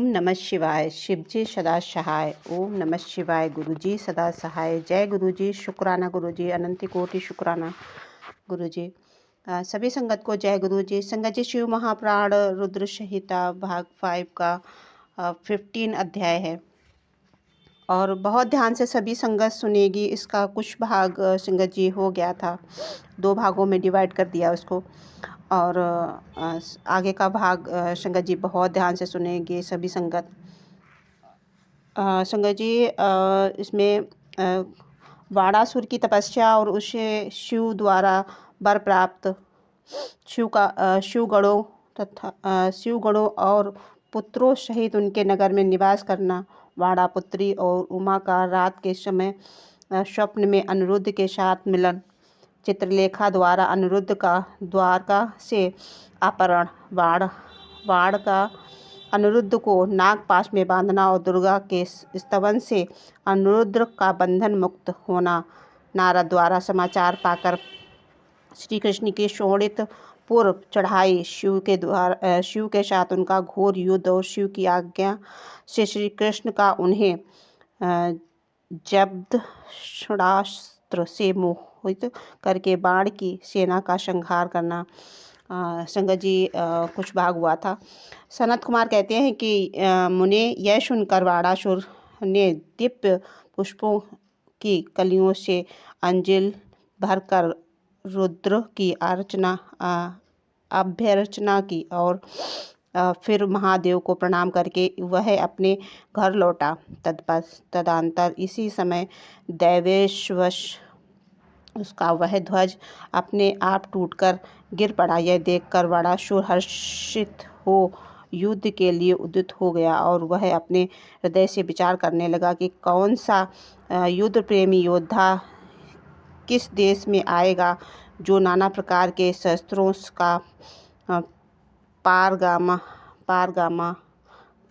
ओम नमः शिवाय। शिवजी सदा सहाय। ओम नमः शिवाय। गुरुजी सदा सहाय। जय गुरुजी। शुक्राना गुरुजी। अनंत कोटि शुक्राना गुरुजी। सभी संगत को जय गुरुजी। संगत जी, शिव महापुराण रुद्र संहिता भाग 5 का 15 अध्याय है और बहुत ध्यान से सभी संगत सुनेगी। इसका कुछ भाग संगत जी हो गया था, 2 भागों में डिवाइड कर दिया उसको, और आगे का भाग संगत जी बहुत ध्यान से सुनेंगे सभी संगत। संगत जी, इसमें वाणासुर की तपस्या और उसे शिव द्वारा वर प्राप्त, शिवगणों शिवगणों और पुत्रों सहित उनके नगर में निवास करना, वाणापुत्री और उमा का रात के समय स्वप्न में अनिरुद्ध के साथ मिलन, चित्रलेखा द्वारा अनिरुद्ध का द्वारका से अपहरण, बाण का अनिरुद्ध को नागपाश में बांधना और दुर्गा के स्तवन से अनिरुद्ध का बंधन मुक्त होना, नारद द्वारा समाचार पाकर श्री कृष्ण की शोणित पूर्व चढ़ाई, शिव के साथ उनका घोर युद्ध और शिव की आज्ञा से श्री कृष्ण का उन्हें जब्द षडास्त्र से मोहित करके बाण की सेना का संहार करना। संगत जी, कुछ भाग हुआ था। सनत कुमार कहते हैं कि मुने, यह सुनकर वाणासुर ने दिव्य पुष्पों की कलियों से अंजिल भरकर रुद्र की अभ्यर्चना की और फिर महादेव को प्रणाम करके वह अपने घर लौटा। तदंतर इसी समय दैवेशवश उसका वह ध्वज अपने आप टूटकर गिर पड़ा। यह देखकर वाणासुर हर्षित हो युद्ध के लिए उद्युत हो गया और वह अपने हृदय से विचार करने लगा कि कौन सा युद्ध प्रेमी योद्धा किस देश में आएगा जो नाना प्रकार के शस्त्रों का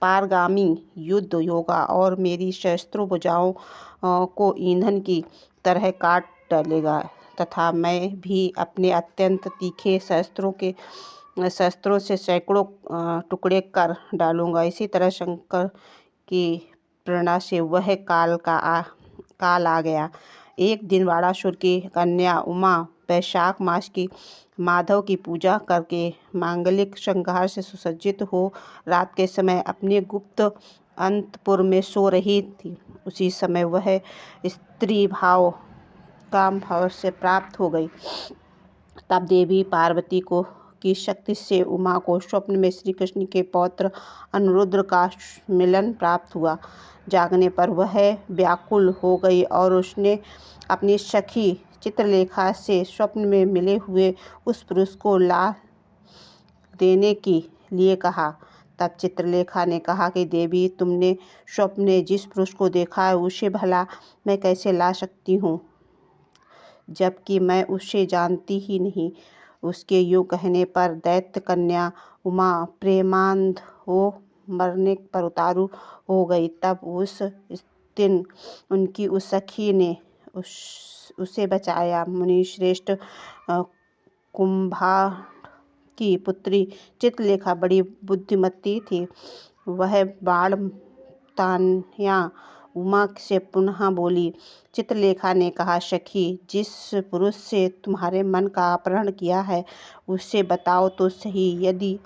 पारगामी युद्ध होगा और मेरी शस्त्रों भुजाओं को ईंधन की तरह काट डालेगा, तथा मैं भी अपने अत्यंत तीखे शस्त्रों से सैकड़ों टुकड़े कर डालूंगा। इसी तरह शंकर की प्रेरणा से वह काल आ गया। एक दिन वाणासुर की कन्या उमा वैशाख मास की माधव की पूजा करके मांगलिक श्रृंगार से सुसज्जित हो रात के समय अपने गुप्त अंतपुर में सो रही थी। उसी समय वह स्त्री भाव काम भाव से प्राप्त हो गई। तब देवी पार्वती की शक्ति से उमा को स्वप्न में श्री कृष्ण के पौत्र अनिरुद्ध का मिलन प्राप्त हुआ। जागने पर वह व्याकुल हो गई और उसने अपनी सखी चित्रलेखा से स्वप्न में मिले हुए उस पुरुष को ला देने के लिए कहा। तब चित्रलेखा ने कहा कि देवी, तुमने स्वप्न में जिस पुरुष को देखा है उसे भला मैं कैसे ला सकती हूँ, जबकि मैं उसे जानती ही नहीं। उसके यूँ कहने पर दैत्य कन्या उमा प्रेमांध हो मरने पर उतारू हो गई। तब उस दिन उनकी उस सखी ने उसे बचाया। मुनिश्रेष्ठ कुंभांड की पुत्री चित्रलेखा बड़ी बुद्धिमती थी। वह बाण तान्या उमा से पुनः बोली। चित्रलेखा ने कहा, सखी, जिस पुरुष से तुम्हारे मन का अपहरण किया है उसे बताओ तो सही। यदि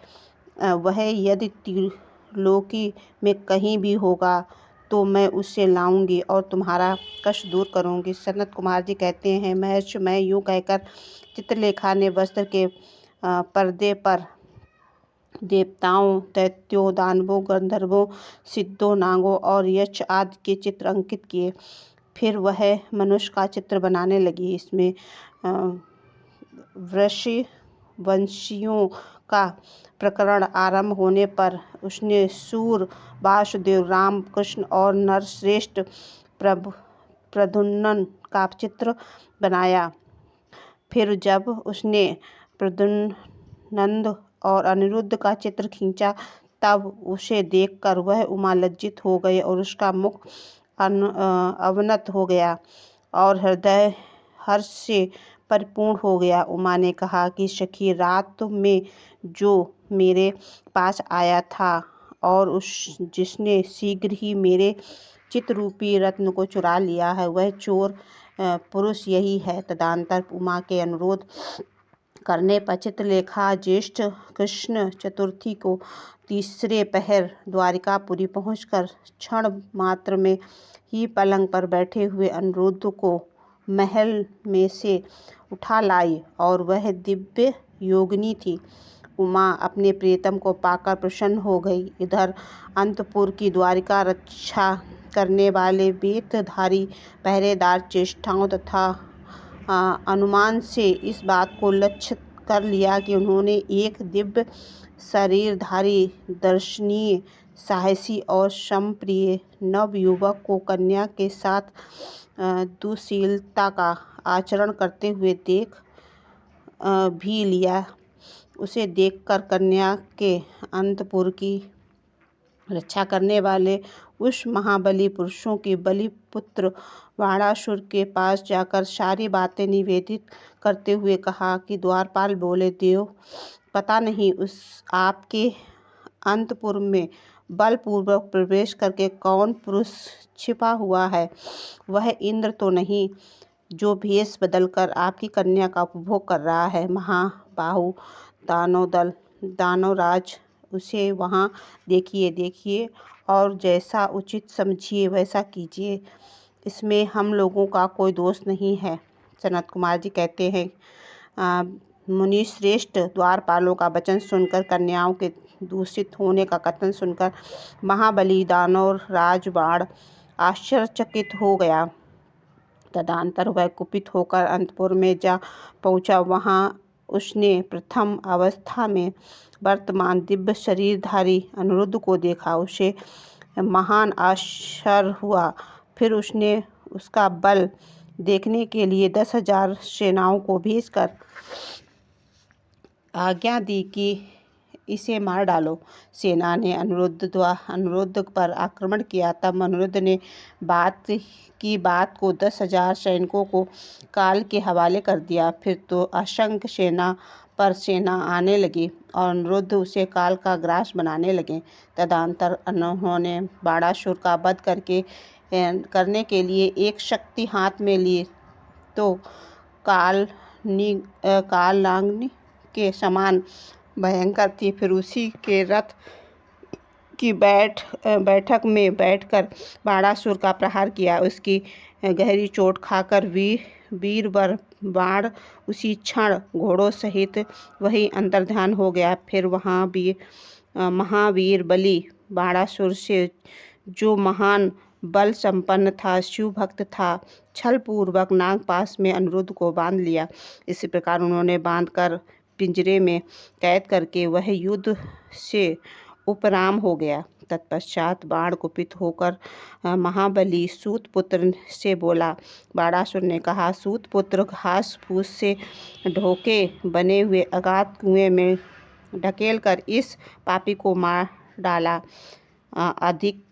त्रिलोकी में कहीं भी होगा तो मैं उसे लाऊंगी और तुम्हारा कष्ट दूर करूंगी। सनत कुमार जी कहते हैं, महर्षि, मैं यूँ कहकर चित्रलेखा ने वस्त्र के पर्दे पर देवताओं, दैत्यों, दानवों, गंधर्वों, सिद्धों, नागों और यक्ष आदि के चित्र अंकित किए। फिर वह मनुष्य का चित्र बनाने लगी। इसमें वंशियों का प्रकरण आरंभ होने पर उसने सूर, वासुदेव, राम, कृष्ण और नरश्रेष्ठ प्रद्युम्न का चित्र बनाया। फिर जब उसने प्रद्युम्न और अनिरुद्ध का चित्र खींचा तब उसे देखकर वह उमा लज्जित हो गई और उसका मुख अवनत हो गया और हृदय हर्ष से परिपूर्ण हो गया। उमा ने कहा कि सखी, रात में जो मेरे पास आया था और उस जिसने शीघ्र ही मेरे चित्तरूपी रत्न को चुरा लिया है वह चोर पुरुष यही है। तदनंतर उमा के अनुरोध करने पर चित्रलेखा ज्येष्ठ कृष्ण चतुर्थी को तीसरे पहर द्वारिकापुरी पहुंचकर क्षण मात्र में ही पलंग पर बैठे हुए अनिरुद्ध को महल में से उठा लाई और वह दिव्य योगिनी थी। उमा अपने प्रियतम को पाकर प्रसन्न हो गई। इधर अंतपुर की द्वारिका रक्षा करने वाले बेतधारी पहरेदार चेष्टाओं तथा अनुमान से इस बात को लक्ष्य कर लिया कि उन्होंने एक दिव्य शरीरधारी दर्शनीय साहसी और समप्रिय नवयुवक को कन्या के साथ दुशीलता का आचरण करते हुए देख भी लिया। उसे देखकर कन्या के अंतपुर की रक्षा करने वाले उस महाबली पुरुषों के बलि पुत्र बाणासुर के पास जाकर सारी बातें निवेदित करते हुए कहा कि द्वारपाल बोले, देव, पता नहीं उस आपके अंतपुर में बलपूर्वक प्रवेश करके कौन पुरुष छिपा हुआ है। वह इंद्र तो नहीं जो भेष बदलकर आपकी कन्या का उपभोग कर रहा है। महाबाहु दानवराज, उसे वहाँ देखिए और जैसा उचित समझिए वैसा कीजिए। इसमें हम लोगों का कोई दोष नहीं है। सनत कुमार जी कहते हैं, मुनि श्रेष्ठ, द्वारपालों का वचन सुनकर, कन्याओं के दूषित होने का कथन सुनकर महाबली दानवराज बाण आश्चर्यचकित हो गया। तदनंतर वह कुपित होकर अंतपुर में जा पहुंचा। वहां उसने प्रथम अवस्था में वर्तमान दिव्य शरीरधारी अनिरुद्ध को देखा। उसे महान आश्चर्य हुआ। फिर उसने उसका बल देखने के लिए 10,000 सेनाओं को भेजकर आज्ञा दी कि इसे मार डालो। सेना ने अनिरुद्ध पर आक्रमण किया। तब अनिरुद्ध ने बात को 10,000 सैनिकों को काल के हवाले कर दिया। फिर तो असंख्य सेना पर सेना आने लगी और अनिरुद्ध उसे काल का ग्रास बनाने लगे। तदनंतर उन्होंने बाणासुर का वध करने के लिए एक शक्ति हाथ में ली तो कालनाग्नि के समान भयंकर थी। फिर उसी के रथ की बैठक में बैठकर बाणासुर का प्रहार किया। उसकी गहरी चोट खाकर वीरवर बाण उसी क्षण घोड़ों सहित वही अंतर्ध्यान हो गया। फिर वहाँ भी महावीर बलि बाणासुर से, जो महान बल संपन्न था, शिव भक्त था, छल पूर्वक नागपाश में अनिरुद्ध को बांध लिया। इसी प्रकार उन्होंने बांधकर पिंजरे में कैद करके वह युद्ध से उपराम हो गया। तत्पश्चात बाण कुपित होकर महाबली सूतपुत्र से बोला। बाणासुर ने कहा, सूतपुत्र, घास फूस से ढोके बने हुए अगाध कुएं में ढकेलकर इस पापी को मार डाला। अधिक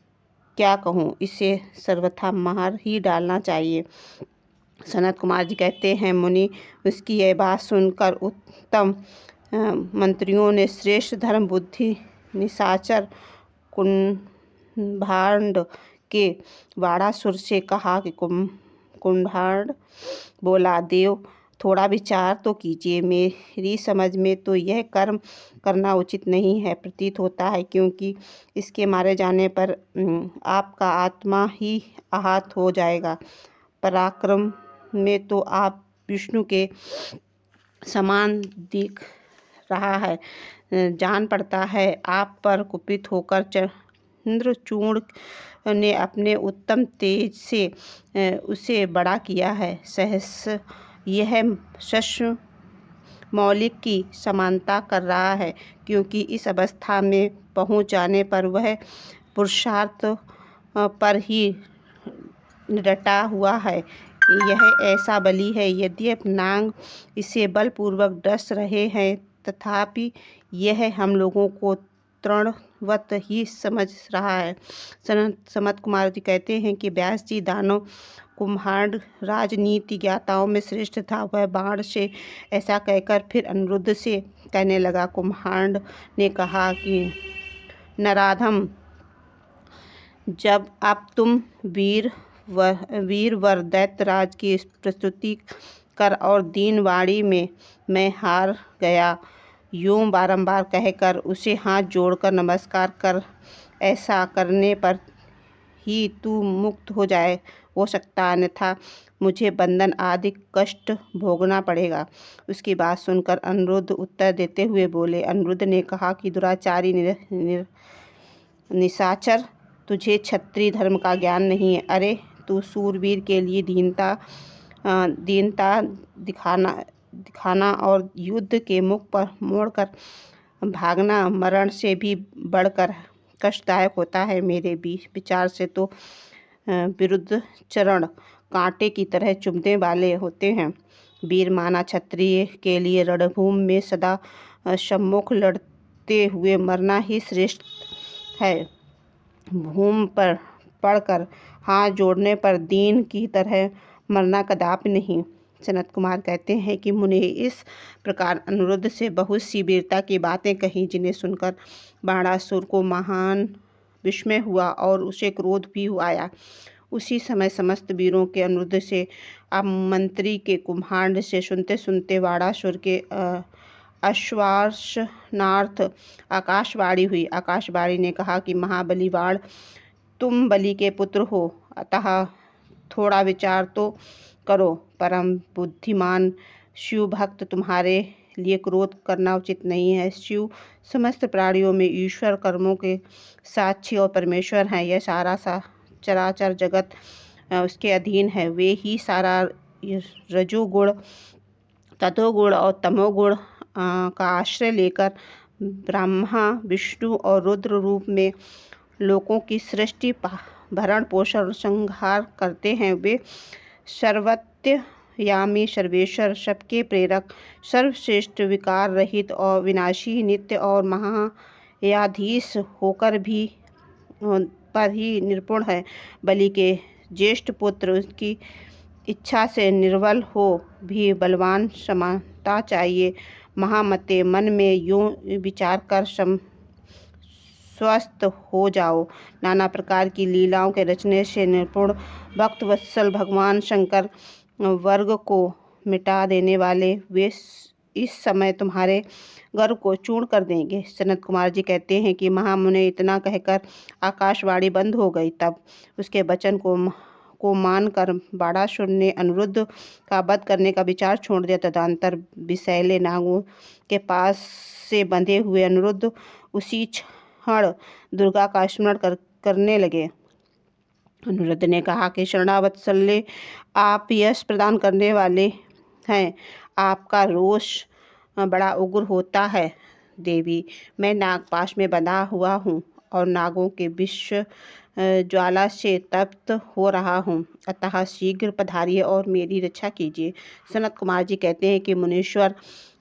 क्या कहूँ, इसे सर्वथा मार ही डालना चाहिए। सनत कुमार जी कहते हैं, मुनि, उसकी यह बात सुनकर उत्तम मंत्रियों ने श्रेष्ठ धर्म बुद्धि निशाचर कुंभांड के बाणासुर से कहा कि कुंभांड बोला, देव, थोड़ा विचार तो कीजिए। मेरी समझ में तो यह कर्म करना उचित नहीं है प्रतीत होता है, क्योंकि इसके मारे जाने पर आपका आत्मा ही आहत हो जाएगा। पराक्रम में तो आप विष्णु के समान दिख रहा है। जान पड़ता है आप पर कुपित होकर चंद्रचूड़ ने अपने उत्तम तेज से उसे बड़ा किया है। सहस यह शस्त्र मौलिक की समानता कर रहा है, क्योंकि इस अवस्था में पहुंच जाने पर वह पुरुषार्थ पर ही डटा हुआ है। यह ऐसा बलि है, यद्यपि नाग इसे बलपूर्वक डस रहे हैं, तथापि यह हम लोगों को तृणवत ही समझ रहा है। सनत कुमार जी कहते हैं कि व्यास जी दानव कुंभांड राजनीति ज्ञाताओं में श्रेष्ठ था। वह बाण से ऐसा कहकर फिर अनिरुद्ध से कहने लगा। कुंभांड ने कहा कि नराधम, जब अब तुम वीरवर दैत्यराज की प्रस्तुति कर और दीन वाणी में मैं हार गया, यूं बारंबार कहकर उसे हाथ जोड़कर नमस्कार कर, ऐसा करने पर ही तू मुक्त हो सकता, अन्यथा मुझे बंधन आदि कष्ट भोगना पड़ेगा। उसकी बात सुनकर अनिरुद्ध उत्तर देते हुए बोले। अनिरुद्ध ने कहा कि दुराचारी निशाचर, तुझे क्षत्रिय धर्म का ज्ञान नहीं है। अरे तू सूरवीर के लिए दीनता दिखाना और युद्ध के मुख पर मोड़कर भागना मरण से भी बढ़कर कष्टदायक होता है। मेरे विचार से तो विरुद्ध चरण कांटे की तरह चुभने वाले होते हैं। वीर माना क्षत्रिय के लिए रणभूमि में सदा सम्मुख लड़ते हुए मरना ही श्रेष्ठ है। भूमि पर पड़कर हाथ जोड़ने पर दीन की तरह मरना कदापि नहीं। सनत कुमार कहते हैं कि मुनि इस प्रकार अनिरुद्ध से बहुत सी वीरता की बातें कही, जिन्हें सुनकर बाणासुर को महान विस्मय हुआ और उसे क्रोध भी आया। उसी समय समस्त वीरों के अनिरुद्ध से मंत्री के कुम्हांड से सुनते सुनते बाणासुर के आश्वासनार्थ आकाशवाणी हुई। आकाशवाणी ने कहा कि महाबली बाण, तुम बलि के पुत्र हो, अतः थोड़ा विचार तो करो। परम बुद्धिमान शिव भक्त, तुम्हारे लिए क्रोध करना उचित नहीं है। शिव समस्त प्राणियों में ईश्वर कर्मों के साक्षी और परमेश्वर हैं। यह सारा चराचर जगत उसके अधीन है। वे ही सारा रजोगुण, तथोगुण और तमोगुण का आश्रय लेकर ब्रह्मा, विष्णु और रुद्र रूप में लोकों की सृष्टि, भरण पोषण और संहार करते हैं। वे सर्वतयामी, सर्वेश्वर, सबके प्रेरक, सर्वश्रेष्ठ, विकार रहित और विनाशी, नित्य और महायाधीश होकर भी पर ही निपुण है। बलि के ज्येष्ठ पुत्र उसकी इच्छा से निर्बल हो भी बलवान समझता चाहिए। महामते, मन में यूं विचार कर स्वस्थ हो जाओ। नाना प्रकार की लीलाओं के रचने से निपुण भक्त वत्सल भगवान शंकर वर्ग को मिटा देने वाले वे इस समय तुम्हारे गर्व को चूर्ण कर देंगे। सनत कुमार जी कहते हैं कि महामुनि इतना कहकर आकाशवाणी बंद हो गई। तब उसके वचन को मानकर बाणासुर ने अनिरुद्ध का वध करने का विचार छोड़ दिया। तदंतर विषैले नागों के पास से बंधे हुए अनिरुद्ध उसी क्षण दुर्गा का स्मरण करने लगे। अनिरुद्ध ने कहा कि शरणावत्सल्य, आप यश प्रदान करने वाले हैं। आपका रोष बड़ा उग्र होता है। देवी, मैं नागपाश में बंधा हुआ हूँ और नागों के विष ज्वाला से तप्त हो रहा हूँ, अतः शीघ्र पधारिए और मेरी रक्षा कीजिए। सनत कुमार जी कहते हैं कि मुनीश्वर,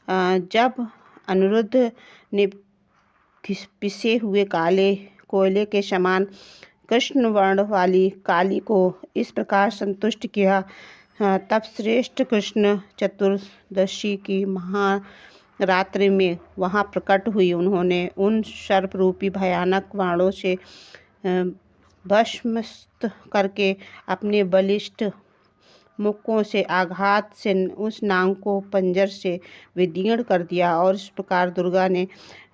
जब अनिरुद्ध ने पिसे हुए काले कोयले के समान कृष्ण वर्ण वाली काली को इस प्रकार संतुष्ट किया, तब श्रेष्ठ कृष्ण चतुर्दशी की महारात्रि में वहाँ प्रकट हुई। उन्होंने उन सर्प रूपी भयानक बाणों से भस्मस्त करके अपने बलिष्ठ मुक्कों से आघात से उस नाग को पंजर से विदीर्ण कर दिया और इस प्रकार दुर्गा ने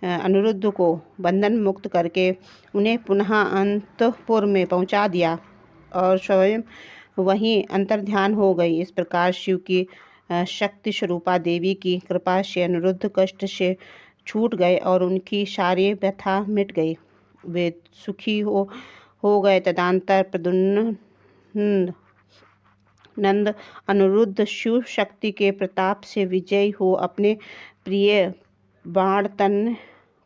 अनिरुद्ध को बंधन मुक्त करके उन्हें पुनः अंतपुर में पहुंचा दिया और स्वयं वहीं अंतर्ध्यान हो गई। इस प्रकार शिव की शक्ति स्वरूपा देवी की कृपा से अनिरुद्ध कष्ट से छूट गए और उनकी सारी व्यथा मिट गई। वे सुखी हो गए। तदंतर प्रद्युम्न नंद अनिरुद्ध शिव शक्ति के प्रताप से विजयी हो अपने प्रिय बाणतन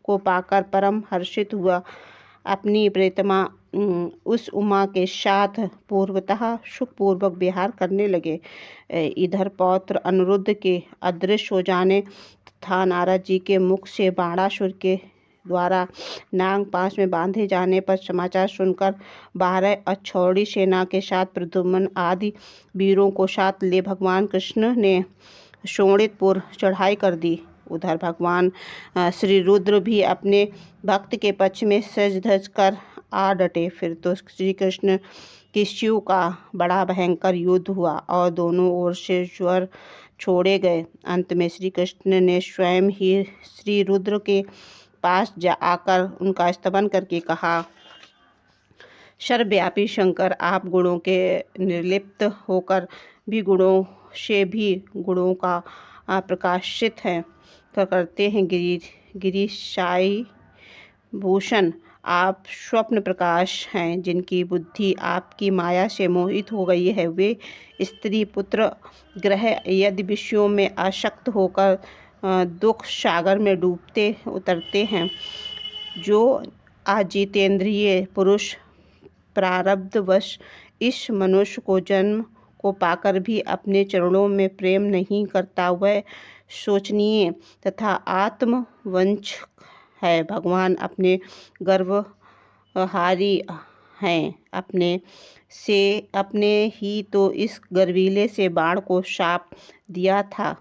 को पाकर परम हर्षित हुआ। अपनी प्रेतमा उस उमा के साथ पूर्वतः सुखपूर्वक विहार करने लगे। इधर पौत्र अनिरुद्ध के अदृश्य हो जाने तथा नारद जी के मुख से बाणासुर के द्वारा नागपाश में बांधे जाने पर समाचार सुनकर 12 अक्षौहिणी सेना के साथ प्रद्युम्न आदि वीरों को साथ ले भगवान कृष्ण ने शोणितपुर चढ़ाई कर दी। उधर भगवान श्री रुद्र भी अपने भक्त के पक्ष में सज धज कर आ डटे। फिर तो श्री कृष्ण की शिव का बड़ा भयंकर युद्ध हुआ और दोनों ओर से ज्वर छोड़े गए। अंत में श्री कृष्ण ने स्वयं ही श्री रुद्र के पास जा आकर उनका स्तवन करके कहा, सर्वव्यापी शंकर, आप गुणों के निर्लिप्त होकर भी गुणों से भी गुणों का प्रकाशित है करते हैं। गिरिशाई भूषण, आप स्वप्न प्रकाश हैं। जिनकी बुद्धि आपकी माया से मोहित हो गई है, वे स्त्री पुत्र ग्रह यदि विषयों में आसक्त होकर दुख सागर में डूबते उतरते हैं। जो अजितेंद्रिय पुरुष प्रारब्धवश इस मनुष्य को जन्म को पाकर भी अपने चरणों में प्रेम नहीं करता, वह शोचनीय तथा आत्मवंचक है। भगवान अपने गर्वहारी हैं। अपने ही तो इस गर्वीले से बाण को शाप दिया था।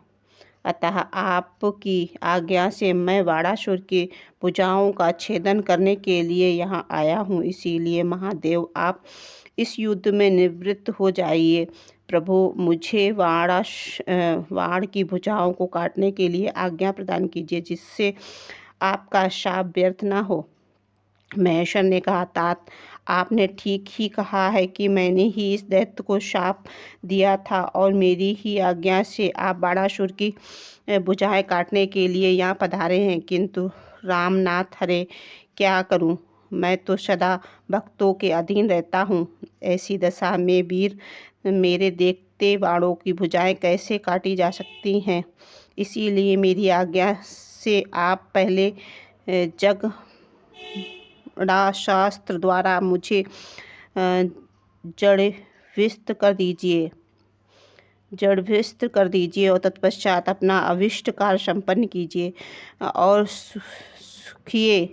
अतः आपकी आज्ञा से मैं वाणासुर की भुजाओं का छेदन करने के लिए यहाँ आया हूँ। इसीलिए महादेव, आप इस युद्ध में निवृत्त हो जाइए। प्रभु, मुझे वाण की भुजाओं को काटने के लिए आज्ञा प्रदान कीजिए, जिससे आपका शाप व्यर्थ न हो। महेश्वर ने कहा, तात, आपने ठीक ही कहा है कि मैंने ही इस दैत्य को शाप दिया था और मेरी ही आज्ञा से आप बाणासुर की भुजाएं काटने के लिए यहाँ पधारे हैं। किंतु रामनाथ, हरे क्या करूं? मैं तो सदा भक्तों के अधीन रहता हूँ। ऐसी दशा में वीर मेरे देखते बाणों की भुजाएं कैसे काटी जा सकती हैं? इसीलिए मेरी आज्ञा से आप पहले शास्त्र द्वारा मुझे जड़भ्यस्त कर दीजिए और तत्पश्चात अपना अभिष्ट कार्य संपन्न कीजिए और सुखिए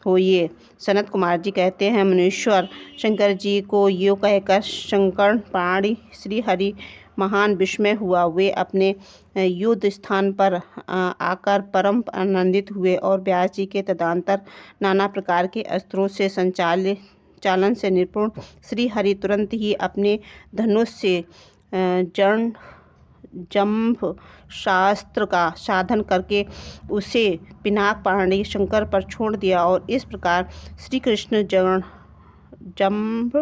होइए। सनत कुमार जी कहते हैं, मुनीश्वर शंकर जी को यो कहकर शंकर प्राणी श्री हरि महान विस्मय हुआ। वे अपने युद्ध स्थान पर आकर परम आनंदित हुए और व्यास जी के तदंतर नाना प्रकार के अस्त्रों से चालन से निपुण श्री हरि तुरंत ही अपने धनुष से जंभ शास्त्र का साधन करके उसे पिनाक पाणी शंकर पर छोड़ दिया और इस प्रकार श्री कृष्ण जंभ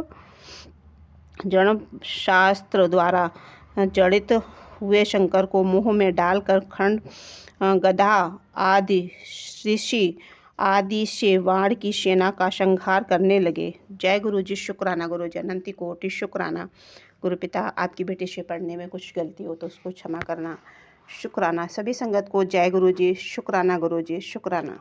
शास्त्र द्वारा जड़ित हुए शंकर को मुंह में डालकर खंड, गदा आदि ऋषि आदि से वाण की सेना का संहार करने लगे। जय गुरु जी। शुक्राना गुरु जी, अनंत कोटि शुक्राना। गुरु पिता, आपकी बेटी से पढ़ने में कुछ गलती हो तो उसको क्षमा करना। शुक्राना सभी संगत को। जय गुरु जी। शुक्राना गुरु जी। शुक्राना।